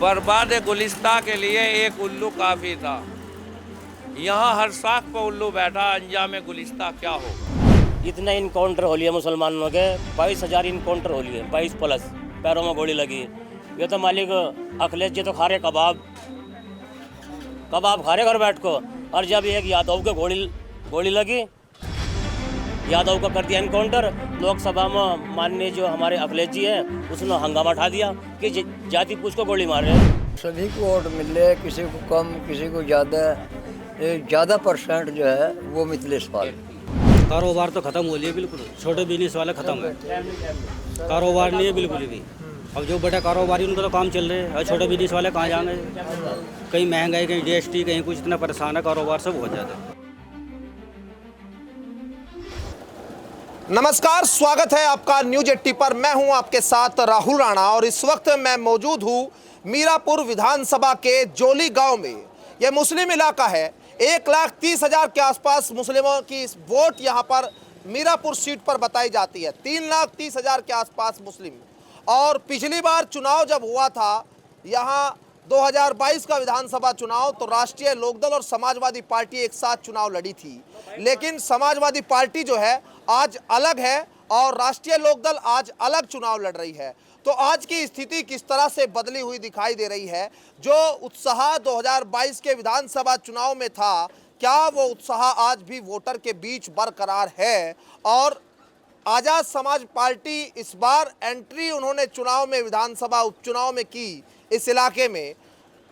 बर्बाद गुलिस्तां के लिए एक उल्लू काफ़ी था। यहाँ हर साख पर उल्लू बैठा, अंजाम गुलिस्तां क्या होगा। इतने इनकाउंटर हो लिए मुसलमानों के, 22,000 इनकाउंटर हो लिए, 22 प्लस पैरों में गोली लगी। ये तो मालिक अखिलेश जी तो खा रहे कबाब खा रहे घर बैठ को। और जब एक यादव के गोली लगी, यादव का कर दिया इनकाउंटर। लोकसभा में माननीय जो हमारे अखिलेश जी है उसने हंगामा उठा दिया कि जाति पूछ को गोली मार रहे हैं। सभी को वोट मिले, किसी को कम किसी को ज़्यादा परसेंट जो है वो मिथिलेश पाल। कारोबार तो खत्म हो लिए बिल्कुल, छोटे बिजनेस वाले खत्म है, कारोबार नहीं है बिल्कुल भी। अब जो बड़े कारोबारी उनका तो काम चल रहे हैं, और छोटे बिजनेस वाले कहाँ जाएंगे। कहीं महंगाई, कहीं जीएसटी, कहीं कुछ, इतना परेशान है, कारोबार सब हो जाता है। नमस्कार, स्वागत है आपका न्यूज 80 पर। मैं हूं आपके साथ राहुल राणा और इस वक्त मैं मौजूद हूं मीरापुर विधानसभा के जोली गांव में। यह मुस्लिम इलाका है। 1,30,000 के आसपास मुस्लिमों की वोट यहां पर मीरापुर सीट पर बताई जाती है। 3,30,000 के आसपास मुस्लिम। और पिछली बार चुनाव जब हुआ था यहां 2022 का विधानसभा चुनाव, तो राष्ट्रीय लोकदल और समाजवादी पार्टी एक साथ चुनाव लड़ी थी। लेकिन समाजवादी पार्टी जो है आज अलग है और राष्ट्रीय लोकदल आज अलग चुनाव लड़ रही है। तो आज की स्थिति किस तरह से बदली हुई दिखाई दे रही है। जो उत्साह 2022 के विधानसभा चुनाव में था, क्या वो उत्साह आज भी वोटर के बीच बरकरार है। और आज़ाद समाज पार्टी इस बार एंट्री उन्होंने चुनाव में, विधानसभा उपचुनाव में की इस इलाके में।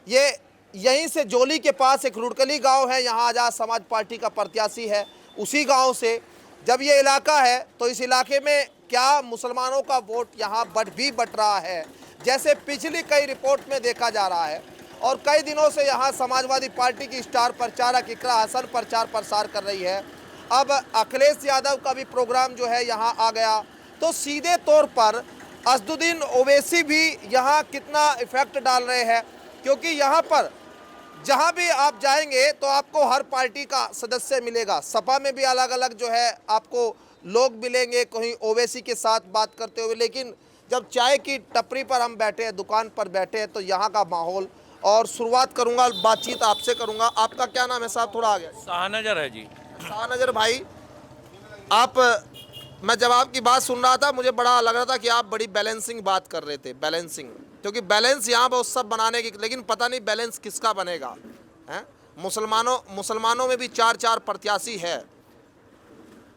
ये यहीं से जोली के पास एक रुड़कली गांव है, यहाँ आज़ाद समाज पार्टी का प्रत्याशी है। उसी गांव से जब ये इलाका है तो इस इलाके में क्या मुसलमानों का वोट यहाँ बट रहा है, जैसे पिछली कई रिपोर्ट में देखा जा रहा है। और कई दिनों से यहाँ समाजवादी पार्टी की स्टार प्रचारक इकरा हसन प्रचार प्रसार कर रही है। अब अखिलेश यादव का भी प्रोग्राम जो है यहाँ आ गया, तो सीधे तौर पर असदुद्दीन ओवैसी भी यहाँ कितना इफेक्ट डाल रहे हैं। क्योंकि यहाँ पर जहाँ भी आप जाएंगे तो आपको हर पार्टी का सदस्य मिलेगा। सपा में भी अलग अलग जो है आपको लोग मिलेंगे, कहीं ओवैसी के साथ बात करते हुए। लेकिन जब चाय की टपरी पर हम बैठे हैं, दुकान पर बैठे हैं, तो यहाँ का माहौल। और शुरुआत करूँगा, बातचीत आपसे करूँगा। आपका क्या नाम है साहब, थोड़ा आ गया। शाहनजर है जी। शाहनजर भाई, मैं जब आपकी बात सुन रहा था मुझे बड़ा लग रहा था कि आप बड़ी बैलेंसिंग बात कर रहे थे। बैलेंसिंग, क्योंकि बैलेंस यहाँ बहुत सब बनाने की, लेकिन पता नहीं बैलेंस किसका बनेगा है। मुसलमानों में भी 4 प्रत्याशी है।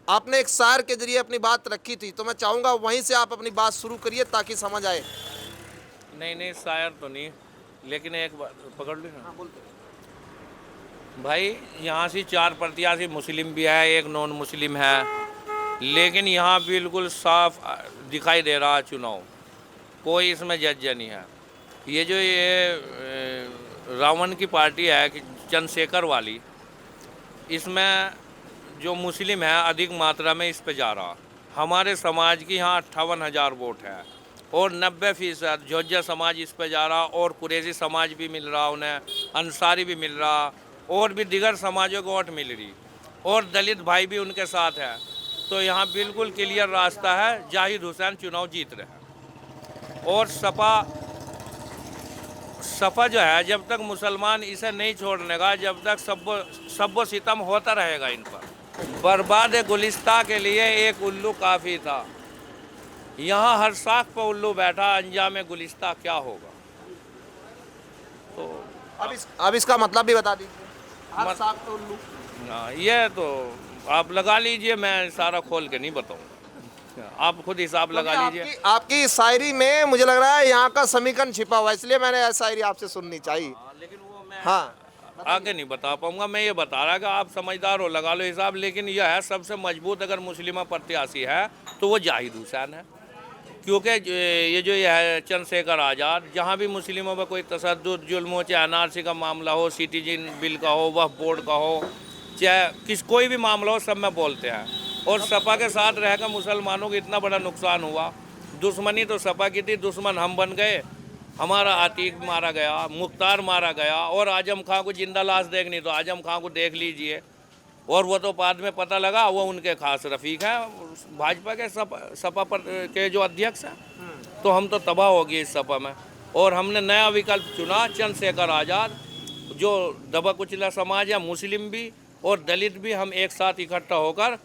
आपने एक शायर के जरिए अपनी बात रखी थी, तो मैं चाहूँगा वहीं से आप अपनी बात शुरू करिए ताकि समझ आए। नहीं शायर तो नहीं, लेकिन एक बात पकड़ ली ना। भाई यहाँ से 4 प्रत्याशी मुस्लिम भी है, एक नॉन मुस्लिम है। लेकिन यहाँ बिल्कुल साफ दिखाई दे रहा है चुनाव, कोई इसमें जज नहीं है। ये रावण की पार्टी है कि चंद्रशेखर वाली, इसमें जो मुस्लिम है अधिक मात्रा में इस पे जा रहा। हमारे समाज की यहाँ 58,000 वोट है और 90% जोजिया समाज इस पे जा रहा, और कुरैशी समाज भी मिल रहा उन्हें, अंसारी भी मिल रहा, और भी दिगर समाजों को वोट मिल रही, और दलित भाई भी उनके साथ है। तो यहाँ बिल्कुल क्लियर रास्ता है, जाहिद हुसैन चुनाव जीत रहे हैं। और सपा जो है, जब तक मुसलमान इसे नहीं छोड़ने का, जब तक सब्बो सितम होता रहेगा इन पर। बर्बाद गुलिस्तां के लिए एक उल्लू काफ़ी था। यहाँ हर साख पर उल्लू बैठा, अंजाम गुलिस्तां क्या होगा। तो अब इसका मतलब भी बता दीजिए। हर साख पर उल्लू, ये तो आप लगा लीजिए, मैं सारा खोल के नहीं बताऊंगा, आप खुद हिसाब लगा लीजिए। आपकी शायरी में मुझे लग रहा है यहाँ का समीकरण छिपा हुआ है, इसलिए मैंने शायरी आपसे सुननी चाहिए। लेकिन वो मैं आगे नहीं बता पाऊंगा। मैं ये बता रहा कि आप समझदार हो, लगा लो हिसाब। लेकिन यह है, सबसे मजबूत अगर मुस्लिमा प्रत्याशी है तो वो जाहिद हुसैन है। क्योंकि ये है चंद्रशेखर आज़ाद, जहाँ भी मुस्लिमों पर कोई तशद्दुद, जुल्म हो, चाहे एनआरसी का मामला हो, सिटीजन बिल का हो, वक्फ बोर्ड का हो, चाहे कोई भी मामला हो, सब में बोलते हैं। और सपा के साथ रहकर मुसलमानों को इतना बड़ा नुकसान हुआ। दुश्मनी तो सपा की थी, दुश्मन हम बन गए। हमारा आतिक मारा गया, मुख्तार मारा गया, और आजम खां को जिंदा लाश देखनी तो आजम खां को देख लीजिए। और वो तो बाद में पता लगा वो उनके खास रफीक हैं, भाजपा के सपा पर के जो अध्यक्ष हैं। तो हम तो तबाह हो गए इस सपा में। और हमने नया विकल्प चुना चंद्रशेखर आज़ाद, जो दबा कुचला समाज है, मुस्लिम भी और दलित भी, हम एक साथ इकट्ठा होकर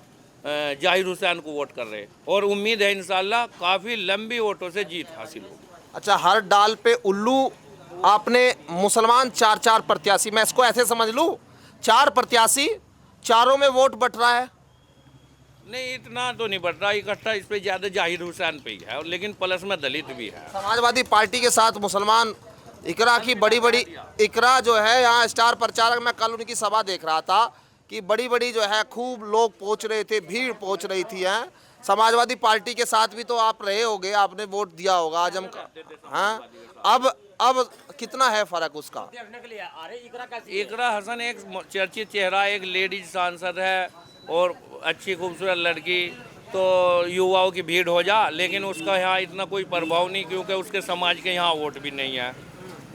जाहिर हुसैन को वोट कर रहे हैं और उम्मीद है इंशाल्लाह काफ़ी लंबी वोटों से जीत हासिल होगी। अच्छा, हर डाल पे उल्लू आपने मुसलमान 4-4 प्रत्याशी, मैं इसको ऐसे समझ लूँ 4 प्रत्याशी, चारों में वोट बट रहा है? नहीं, इतना तो नहीं बढ़ रहा इकट्ठा, इस पे ज़्यादा जाहिर हुसैन पे ही है, लेकिन प्लस में दलित भी है। समाजवादी पार्टी के साथ मुसलमान इकरा की बड़ी इकरा जो है यहाँ स्टार प्रचारक, मैं कल उनकी सभा देख रहा था कि बड़ी जो है खूब लोग पहुँच रहे थे, भीड़ पहुँच रही थी। हैं समाजवादी पार्टी के साथ भी तो आप रहे होगे, आपने वोट दिया होगा आजम का, हाँ? अब कितना है फर्क उसका? इकरा हसन एक चर्चित चेहरा, एक लेडीज सांसद है और अच्छी खूबसूरत लड़की, तो युवाओं की भीड़ हो जा, लेकिन उसका यहाँ इतना कोई प्रभाव नहीं, क्योंकि उसके समाज के यहाँ वोट भी नहीं है,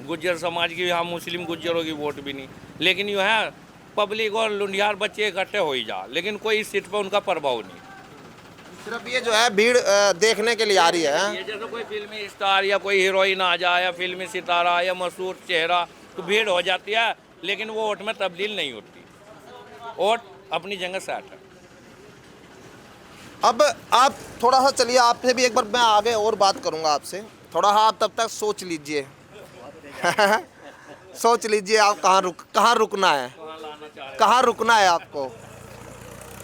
गुज्जर समाज की, यहाँ मुस्लिम गुज्जरों की वोट भी नहीं, लेकिन यूँ है पब्लिक और लुंडियार बच्चे इकट्ठे हो ही जा, लेकिन कोई इस सीट पर उनका प्रभाव नहीं। सिर्फ ये जो है भीड़ देखने के लिए आ रही है। ये जैसे कोई फिल्मी स्टार या कोई हीरोइन आ जाए या फिल्मी सितारा या मशहूर चेहरा, तो भीड़ हो जाती है, लेकिन वो वोट में तब्दील नहीं होती, वोट अपनी जगह सेट है। अब आप थोड़ा सा चलिए, आपसे भी एक बार मैं आगे और बात करूंगा आपसे, थोड़ा सा आप तब तक सोच लीजिए सोच लीजिए आप कहाँ रुकना है, कहाँ रुकना है आपको।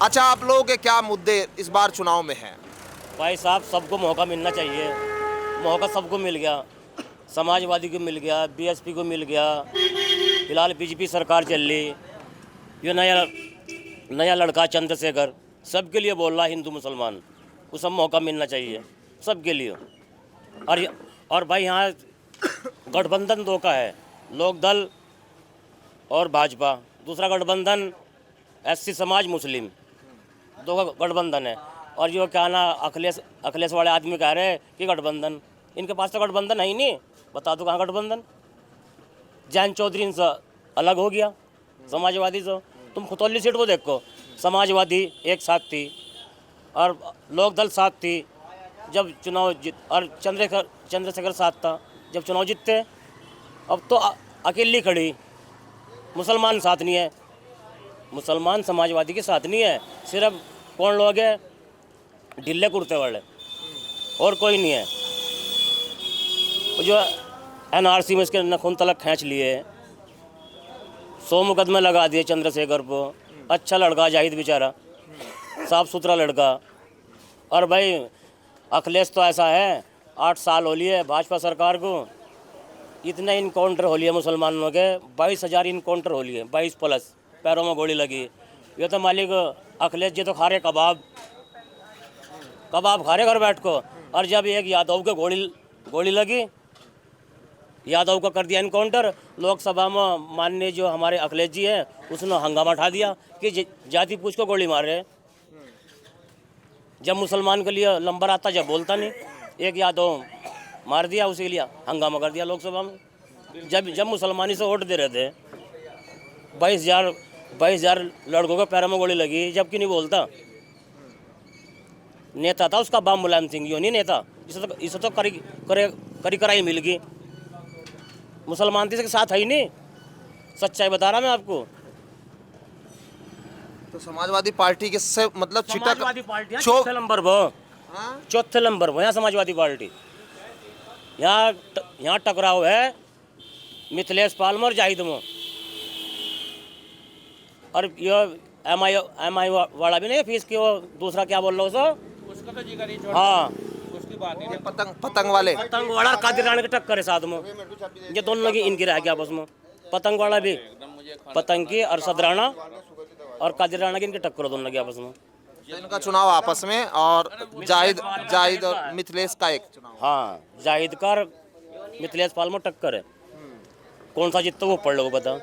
अच्छा, आप लोगों के क्या मुद्दे इस बार चुनाव में हैं? भाई साहब, सबको मौका मिलना चाहिए, मौका सबको मिल गया, समाजवादी को मिल गया, बीएसपी को मिल गया, फिलहाल बीजेपी सरकार चल रही, ये नया लड़का चंद्रशेखर सबके लिए बोल रहा है, हिंदू मुसलमान को सब मौका मिलना चाहिए सबके लिए। और भाई यहाँ गठबंधन दो का है, लोक दल और भाजपा, दूसरा गठबंधन एससी समाज मुस्लिम, दो का गठबंधन है। और जो क्या ना अखिलेश वाले आदमी कह रहे हैं कि गठबंधन, इनके पास तो गठबंधन है ही नहीं, बता दो कहाँ गठबंधन। जैन चौधरी इनसे अलग हो गया समाजवादी से, तुम खुतौली सीट को देखो, समाजवादी एक साथ थी और लोकदल साथ थी जब चुनाव और चंद्रशेखर साथ था जब चुनाव जीतते। अब तो अकेली खड़ी, मुसलमान साथ नहीं है, मुसलमान समाजवादी के साथ नहीं है, सिर्फ कौन लोग हैं, ढिल्ले कुर्ते वाले, और कोई नहीं है। जो एनआरसी में इसके नखून तलक खींच लिए, 100 मुकदमे लगा दिए चंद्रशेखर को। अच्छा लड़का जाहिद बेचारा, साफ सुथरा लड़का। और भाई अखिलेश तो ऐसा है, 8 साल हो लिए भाजपा सरकार को, इतने इनकाउंटर हो लिए मुसलमानों के, 22,000 इनकाउंटर हो लिए, 22 प्लस, पैरों में गोली लगी। ये तो मालिक अखिलेश जी तो खा रहे कबाब खा रहे घर बैठ को। और जब एक यादव के गोली लगी, यादव का कर दिया इनकाउंटर, लोकसभा में माननीय जो हमारे अखिलेश जी हैं उसने हंगामा उठा दिया कि जाति पूछ को गोली मार रहे। जब मुसलमान के लिए नंबर आता जब बोलता नहीं, एक यादव मार दिया, उसी के लिए हंगामा कर दिया लोकसभा में। जब मुसलमानी से वोट दे रहे थे, 22,000 लड़कों के पैरों में गोली लगी, जबकि नहीं बोलता। नेता था उसका बाम मुलायम सिंह, यो नहीं नेता, इसे तो करी कराई मिल गई। मुसलमान के साथ है ही नहीं, सच्चाई बता रहा मैं आपको। तो समाजवादी पार्टी के से मतलब समाजवादी पार्टी चौथे नंबर पर यहाँ समाजवादी पार्टी। यहाँ टकराव है मिथिलेश पालम और जाहिद में। और ये एमआई वाला भी नहीं, फीस की वो दूसरा क्या बोल रहा हो उसका तो जिक्र ही छोड़, हाँ, उसकी बात नहीं। पतंग वाले पतंग वाला कादिर राणा की टक्कर है साथ में, ये दोनों की इनकी रह गया आपस में। पतंग वाला भी, पतंग की अरशद राणा और कादिर राणा की इनकी टक्कर है दोनों की आपस में। इनका चुनाव आपस में, और जाहिद और मिथिलेश का एक चुनाव। हाँ, जाहिद का और मिथिलेश पाल में टक्कर है, कौन सा जीतता वो पढ़ लो बता।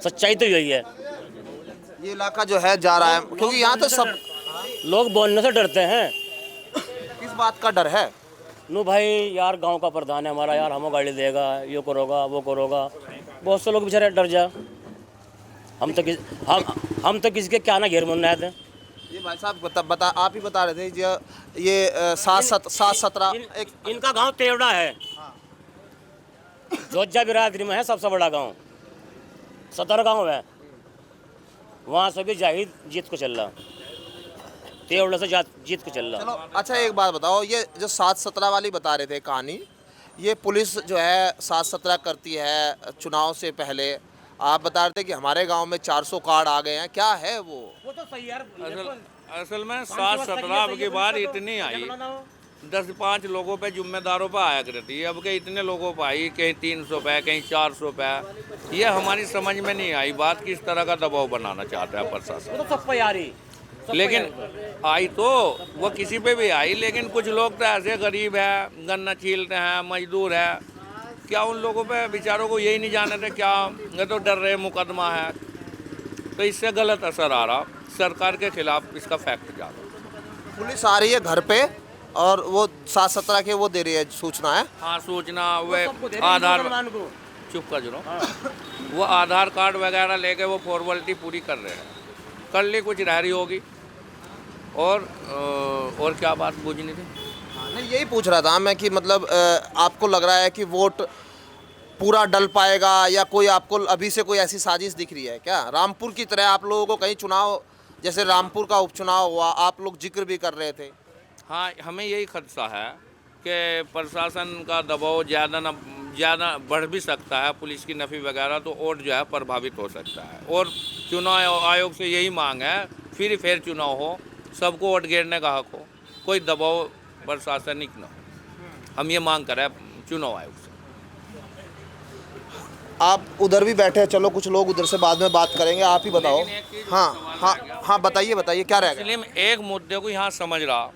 सच्चाई तो यही है। ये इलाका जो है जा रहा है, क्योंकि यहाँ तो सब लोग बोलने से डरते हैं। किस बात का डर है? नो भाई यार, गांव का प्रधान है हमारा, यार हमें गाड़ी देगा, ये करोगा वो करोगा, बहुत से लोग बेचारे डर जा। हम तो किसी के क्या ना घेर मुन्ना थे। ये भाई साहब आप ही बता रहे थे ये 7-17 इनका गांव तेवड़ा है, जोजा बिरादरी में है सबसे बड़ा गांव, सदर गांव है, वहाँ से भी जाहिद जीत को चल रहा, तेवड़ा से जीत को चल रहा। चलो अच्छा एक बात बताओ, ये जो 7-17 वाली बता रहे थे कहानी, ये पुलिस जो है 7-17 करती है चुनाव से पहले, आप बता रहे थे कि हमारे गांव में 400 कार्ड आ गए हैं, क्या है वो? वो तो सही यार, असल में 7-17 की बार इतनी आई, 10-5 लोगों पे जिम्मेदारों पे आया करती है। अब के इतने लोगों पे आई, कहीं 300 पे, कहीं 400 पे, ये हमारी समझ में नहीं आई बात, किस तरह का दबाव बनाना चाहता है प्रशासन। वो तो सब पे आ रही, लेकिन आई तो वो किसी पे भी आई, लेकिन कुछ लोग तो ऐसे गरीब है, गन्ना छीलते हैं, मजदूर है, क्या उन लोगों पे बेचारों को यही नहीं जाने थे क्या, ये तो डर रहे मुकदमा है, तो इससे गलत असर आ रहा सरकार के खिलाफ, इसका फैक्ट ज़्यादा। पुलिस आ रही है घर पे और वो 7-17 के वो दे रही है सूचना है। हाँ सूचना, वे आधार, चुप कर जो, वो आधार कार्ड वगैरह लेके वो फॉर्मेलिटी पूरी कर रहे हैं, कर ली कुछ रह रही होगी। और क्या बात पूछनी थी? नहीं यही पूछ रहा था मैं कि मतलब आपको लग रहा है कि वोट पूरा डल पाएगा, या कोई आपको अभी से कोई ऐसी साजिश दिख रही है क्या? रामपुर की तरह आप लोगों को कहीं चुनाव, जैसे रामपुर का उपचुनाव हुआ, आप लोग जिक्र भी कर रहे थे। हाँ, हमें यही खदशा है कि प्रशासन का दबाव ज़्यादा बढ़ भी सकता है, पुलिस की नफ़ी वगैरह, तो वोट जो है प्रभावित हो सकता है। और चुनाव आयोग से यही मांग है, फिर फेर चुनाव हो, सबको वोट गिरने का हक हो, कोई दबाव प्रशासनिक न हो। हम ये मांग कर रहे हैं चुनाव आयोग से। आप उधर भी बैठे हैं, चलो कुछ लोग उधर से बाद में बात करेंगे, आप ही बताओ। हाँ बताइए क्या रहेगा? मुस्लिम एक मुद्दे को यहाँ समझ रहा,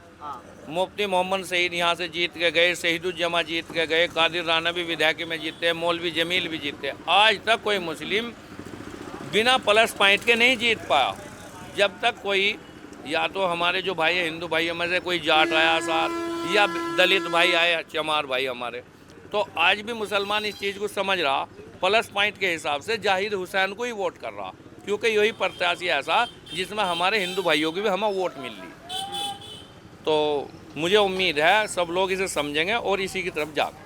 मुफ्ती मोहम्मद सईद यहाँ से जीत के गए, शहीदुज्जमा जीत के गए, कादिर राना भी विधायक में जीते, मौलवी जमील भी जीते, आज तक कोई मुस्लिम बिना प्लस पॉइंट के नहीं जीत पाया। जब तक कोई, या तो हमारे जो भाई है हिंदू भाई में से कोई जाट आया सार, या दलित भाई आए, चमार भाई हमारे, तो आज भी मुसलमान इस चीज़ को समझ रहा, प्लस पॉइंट के हिसाब से जाहिद हुसैन को ही वोट कर रहा, क्योंकि यही प्रत्याशी ऐसा जिसमें हमारे हिंदू भाइयों की भी हमें वोट मिल रही। तो मुझे उम्मीद है सब लोग इसे समझेंगे और इसी की तरफ जाएंगे।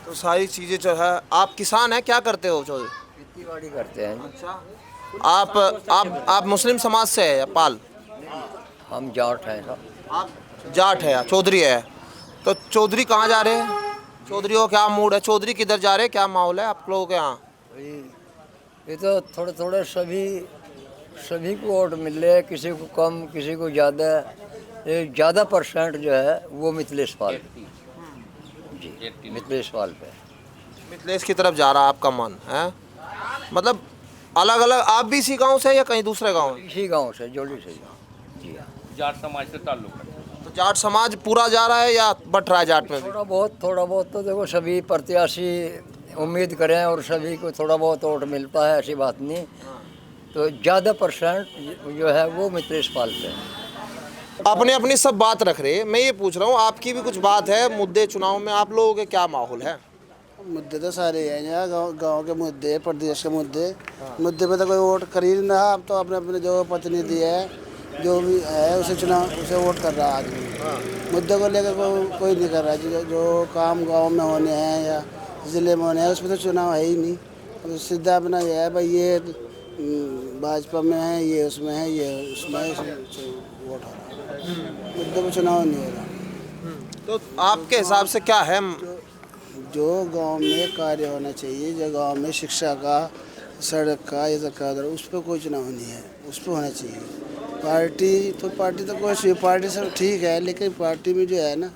तो सारी चीज़ें जो है, आप किसान हैं, क्या करते हो? चौधरी खेती-बाड़ी करते हैं। अच्छा, आप मुस्लिम समाज से है या पाल? हम जाट हैं सब। आप जाट है, चौधरी है, तो चौधरी कहाँ जा रहे हैं? चौधरी को क्या मूड है? चौधरी किधर जा रहे हैं, क्या माहौल है आप लोगों के यहाँ? ये तो थोड़े थोड़े सभी को वोट मिल रहे हैं, किसी को कम, किसी को ज़्यादा। ज़्यादा परसेंट जो है वो मिथिलेश पाल जी, मिथिलेश पाल पे। मिथिलेश की तरफ जा रहा आपका मन है? मतलब अलग अलग, आप भी इसी गांव से या कहीं दूसरे गांव? इसी गांव से, जोली से जी हाँ। जाट समाज से ताल्लुक है, तो जाट समाज पूरा जा रहा है या बट रहा है जाट में भी? थोड़ा बहुत तो देखो, सभी प्रत्याशी उम्मीद करें और सभी को थोड़ा बहुत वोट मिलता है, ऐसी बात नहीं। तो ज़्यादा परसेंट जो है वो मिथिलेश पाल पे है। अपने अपनी सब बात रख रहे हैं, मैं ये पूछ रहा हूँ आपकी भी कुछ बात है मुद्दे चुनाव में, आप लोगों के क्या माहौल है? मुद्दे तो सारे हैं यहाँ, गांव के मुद्दे, प्रदेश के मुद्दे पे तो कोई वोट कर ही नहीं रहा। अब तो अपने अपने जो प्रतिनिधि है, जो भी है, उसे वोट कर रहा आदमी। मुद्दे को लेकर कोई नहीं कर रहा। जो काम गांव में होने हैं या ज़िले में होने हैं, उसमें तो चुनाव है ही नहीं। तो सीधा अपना ये है भाई, ये भाजपा में है, ये उसमें है, ये उसमें है, वोट हो रहा है। मुद्दे पर चुनाव नहीं हो रहा। तो आपके हिसाब से क्या है? जो गांव में कार्य होना चाहिए, जो गांव में शिक्षा का, सड़क का, या सरकार, उस पर कोई चुनाव नहीं है, उस पर होना चाहिए। पार्टी तो कोई पार्टी सब ठीक है, लेकिन पार्टी में जो है ना,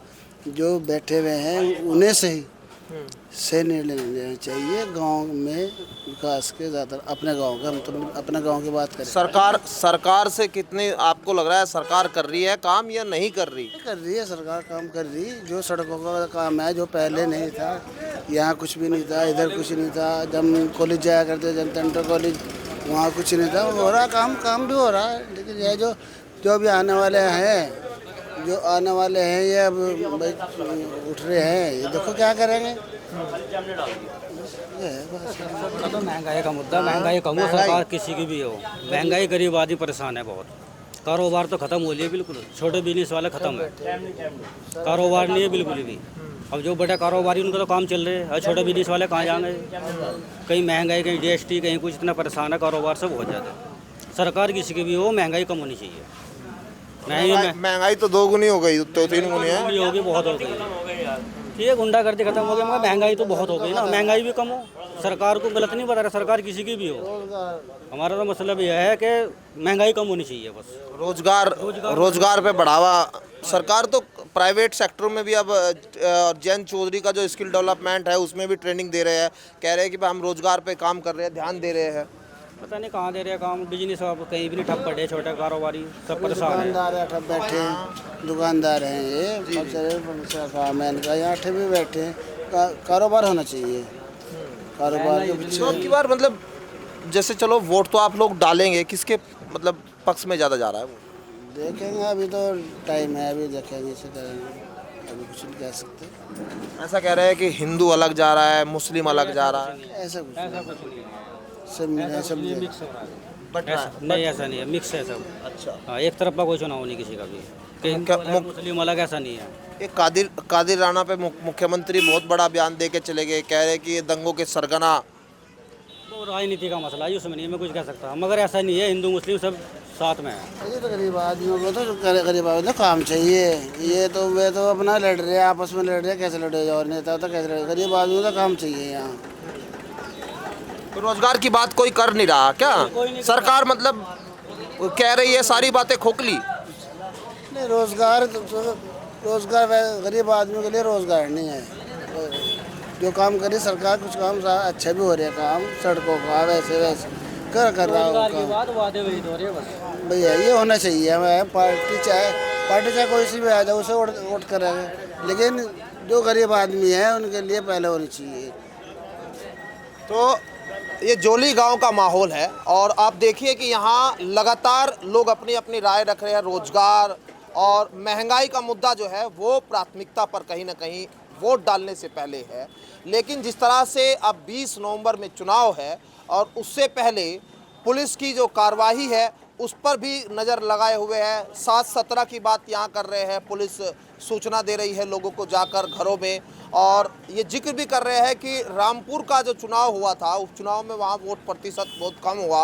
जो बैठे हुए हैं उन्हें सही निर्णय लेना चाहिए। गांव में विकास के ज़्यादा अपने गांव का, हम तो अपने गांव की बात करें। सरकार से कितनी आपको लग रहा है सरकार कर रही है काम या नहीं कर रही? कर रही है सरकार, काम कर रही। जो सड़कों का काम है, जो पहले नहीं था, यहाँ कुछ भी नहीं था, इधर कुछ नहीं था। जब कॉलेज जाया करते, जनता इंटर कॉलेज, वहाँ कुछ नहीं था। हो रहा काम भी हो रहा है। लेकिन यह जो भी आने वाले हैं, ये अब उठ रहे हैं, ये देखो क्या करेंगे। तो महंगाई का मुद्दा, महंगाई कम हो, सरकार किसी की भी हो, महंगाई गरीब आदमी परेशान है बहुत। कारोबार तो ख़त्म हो लिया बिल्कुल, छोटे बिजनेस वाले ख़त्म है, कारोबार नहीं है बिल्कुल भी। अब जो बड़े कारोबारी उनका तो काम चल रहे हैं, और छोटे बिजनेस वाले कहाँ जाएंगे? कहीं महंगाई, कहीं जीएसटी, कहीं कुछ, इतना परेशान है कारोबार सब हो जाता है। सरकार किसी की भी हो, महंगाई कम होनी चाहिए। महंगाई तो 2 गुनी हो गई, तो 3 गुनी है। होगी, बहुत हो गई। ठीक है, गुंडागर्दी खत्म हो गई, मगर महंगाई तो बहुत हो गई ना। महंगाई भी कम हो, सरकार को गलत नहीं बता रहा, सरकार किसी की भी हो। हमारा तो मतलब यह है कि महंगाई कम होनी चाहिए बस। रोजगार पे बढ़ावा, सरकार तो प्राइवेट सेक्टरों में भी अब जैन चौधरी का जो स्किल डेवलपमेंट है उसमें भी ट्रेनिंग दे रहे हैं, कह रहे हैं कि हम रोजगार पे काम कर रहे हैं, ध्यान दे रहे हैं। पता नहीं कहाँ दे रहे हैं काम, बिजनेस अब कहीं भी नहीं ठप पड़े, छोटे कारोबारी सब परेशान है। दुकानदार है, ठप बैठे हैं, दुकानदार हैं ये काम है इनका, यहाँ ठे भी बैठे हैं। कारोबार होना चाहिए, कारोबार के पीछे। तो अब की बार मतलब जैसे चलो वोट तो आप लोग डालेंगे, किसके मतलब पक्ष में ज़्यादा जा रहा है वो? देखेंगे, अभी तो टाइम है, अभी देखेंगे, इसे करेंगे, अभी कुछ नहीं कह सकते। ऐसा कह रहे हैं कि हिंदू अलग जा रहा है, मुस्लिम अलग जा रहा है, ऐसा कुछ सब मिक्स हो रहा है। नहीं, ऐसा नहीं है, मिक्स है सब। अच्छा। हाँ, एक तरफ का कोई चुनाव नहीं किसी का भी, कहीं मुस्लिम अलग, ऐसा नहीं है। ये कादिर राणा पे मुख्यमंत्री बहुत बड़ा बयान दे के चले गए, कह रहे कि ये दंगों के सरगना। तो राजनीति का मसला है, उसमें नहीं मैं कुछ कह सकता, मगर ऐसा नहीं है, हिंदू मुस्लिम सब साथ में है। ये तो गरीब आदमियों को तो गरीब आदमी को काम चाहिए। ये तो वे तो अपना लड़ रहे हैं, आपस में लड़ रहे हैं, कैसे लड़े, और नेता तो कैसे लड़े, गरीब आदमी को काम चाहिए यहाँ। तो रोजगार की बात कोई कर नहीं रहा क्या? सरकार मतलब कह रही है सारी बातें खोखली। नहीं, रोजगार गरीब आदमी के लिए रोजगार नहीं है। जो काम करे सरकार, कुछ काम अच्छे भी हो रहे हैं, काम सड़कों का वैसे कर रहा हूँ भैया। ये होना चाहिए, हमें पार्टी चाहे कोई सी भी आ जाए उसे वोट करेंगे, लेकिन जो गरीब आदमी है उनके लिए पहले होनी चाहिए। तो ये जोली गांव का माहौल है और आप देखिए कि यहाँ लगातार लोग अपनी अपनी राय रख रहे हैं। रोजगार और महंगाई का मुद्दा जो है वो प्राथमिकता पर कहीं ना कहीं वोट डालने से पहले है, लेकिन जिस तरह से अब 20 नवंबर में चुनाव है और उससे पहले पुलिस की जो कार्रवाई है उस पर भी नज़र लगाए हुए हैं। 7-17 की बात यहाँ कर रहे हैं, पुलिस सूचना दे रही है लोगों को जाकर घरों में, और ये जिक्र भी कर रहे हैं कि रामपुर का जो चुनाव हुआ था उस चुनाव में वहाँ वोट प्रतिशत बहुत कम हुआ,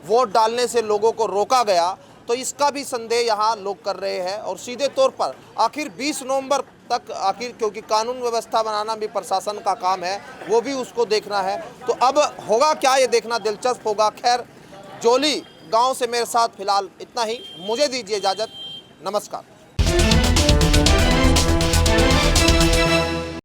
वोट डालने से लोगों को रोका गया। तो इसका भी संदेह यहाँ लोग कर रहे हैं और सीधे तौर पर आखिर 20 नवंबर तक, आखिर क्योंकि कानून व्यवस्था बनाना भी प्रशासन का काम है, वो भी उसको देखना है। तो अब होगा क्या, ये देखना दिलचस्प होगा। खैर, जोली गांव से मेरे साथ फिलहाल इतना ही, मुझे दीजिए इजाज़त, नमस्कार।